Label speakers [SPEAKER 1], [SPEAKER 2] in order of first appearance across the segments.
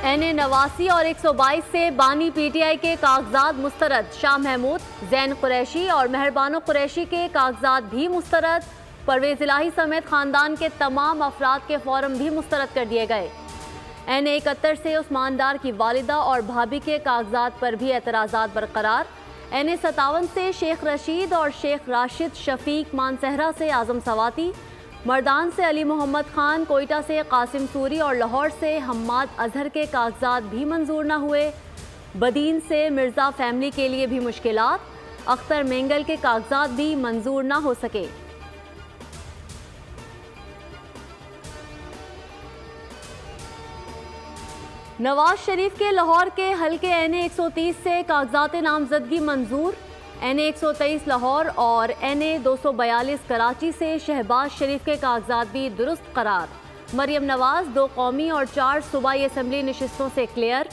[SPEAKER 1] NA 89 और 122 से बानी PTI के कागजात मुस्तरद। शाह महमूद, जैन कुरैशी और मेहरबानो कुरैशी के कागजात भी मुस्तरद। परवेज इलाही समेत खानदान के तमाम अफराद के फॉर्म भी मुस्तरद कर दिए गए। NA 71 से उस्मान डार की वालिदा और भाभी के कागजात पर भी एतराज़ात बरकरार। NA 57 से शेख रशीद और शेख राशिद शफीक मानसहरा से आजम सवाती, मर्दान से अली मोहम्मद खान, कोयटा से कासिम सूरी और लाहौर से हम्माद अजहर के कागजात भी मंजूर न हुए। बदीन से मिर्ज़ा फैमिली के लिए भी मुश्किलात, अख्तर मेंगल के कागजात भी मंजूर न हो सके। नवाज शरीफ के लाहौर के हल्के NA 130 से कागजात नामजदगी मंजूर। NA 123 लाहौर और NA 242 कराची से शहबाज शरीफ के कागजात भी दुरुस्त करार। मरियम नवाज 2 कौमी और 4 सूबाई असम्बली नशिस्तों से क्लियर।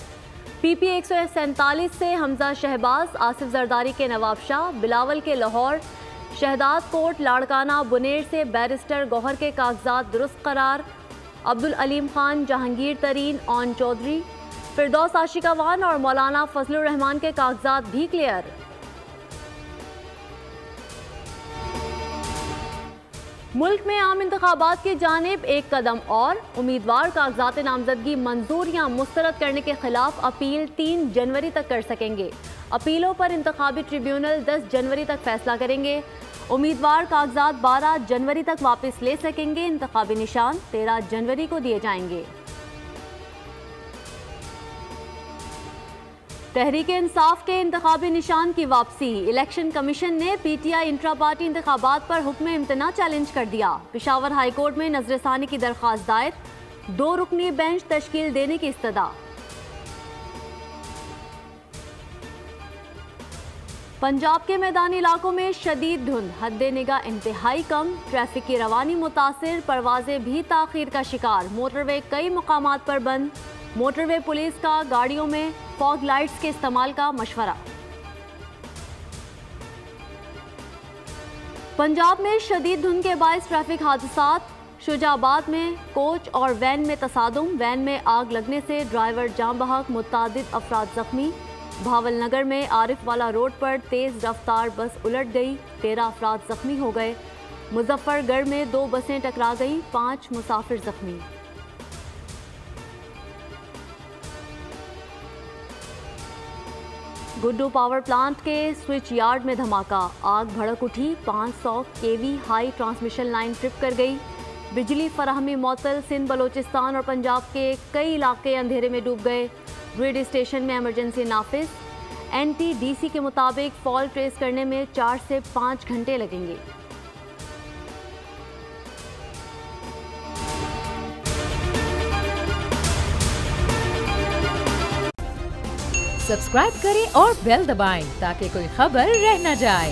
[SPEAKER 1] PP 147 से हमजा शहबाज, आसिफ जरदारी के नवाब शाह, बिलावल के लाहौर, शहदाद कोट लाड़काना बुनेर से बैरिस्टर गौहर के कागजात दुरुस्त करार। अब्दुल अलीम खान, जहांगीर तरीन, ऑन चौधरी, फिरदौस आशिकावान और मौलाना फजलुर रहमान के कागजात भी क्लियर। मुल्क में आम इंतखाबात की जानिब एक कदम और। उम्मीदवार कागजात नामजदगी मंजूर या मुस्तरद करने के खिलाफ अपील 3 जनवरी तक कर सकेंगे। अपीलों पर इंतखाबी ट्रिब्यूनल 10 जनवरी तक फैसला करेंगे। उम्मीदवार कागजात 12 जनवरी तक वापस ले सकेंगे। इंतखाबी निशान 13 जनवरी को दिए जाएंगे। तहरीक-ए-इंसाफ के इंतखाबी निशान की वापसी। इलेक्शन कमीशन ने PTI इंट्रा पार्टी इंतखाबात पर हुक्म इम्तना चैलेंज कर दिया। पेशावर हाई कोर्ट में नजरसानी की दरख्वास्त दायर, 2 रुकनी बेंच तश्कील देने की इस्तदा। पंजाब के मैदानी इलाकों में शदीद धुंध, हद्दे निगाह इंतहाई कम, ट्रैफिक की रवानी मुतासिर, परवाजें भी ताखीर का शिकार। मोटरवे कई मुकामात पर बंद। मोटरवे पुलिस का गाड़ियों में फॉग लाइट्स के इस्तेमाल का मशवरा। पंजाब में शदीद धुंध के बायस ट्रैफिक हादसात। शुजाबाद में कोच और वैन में तसादुम, वैन में आग लगने से ड्राइवर जाम बहक, मुतादिद अफराद जख्मी। भावलनगर में आरिफ वाला रोड पर तेज रफ्तार बस उलट गई, 13 अफराद जख्मी हो गए। मुजफ्फरगढ़ में 2 बसें टकरा गई, 5 मुसाफिर जख्मी। गुड्डू पावर प्लांट के स्विच यार्ड में धमाका, आग भड़क उठी, 500 kV high transmission line trip कर गई। बिजली फराहमी मअतल, सिंध बलोचिस्तान और पंजाब के कई इलाके अंधेरे में डूब गए। ग्रिड स्टेशन में इमरजेंसी नाफिज। NTDC के मुताबिक फॉल्ट ट्रेस करने में 4 से 5 घंटे लगेंगे।
[SPEAKER 2] सब्सक्राइब करें और बेल दबाएं ताकि कोई खबर रह न जाए।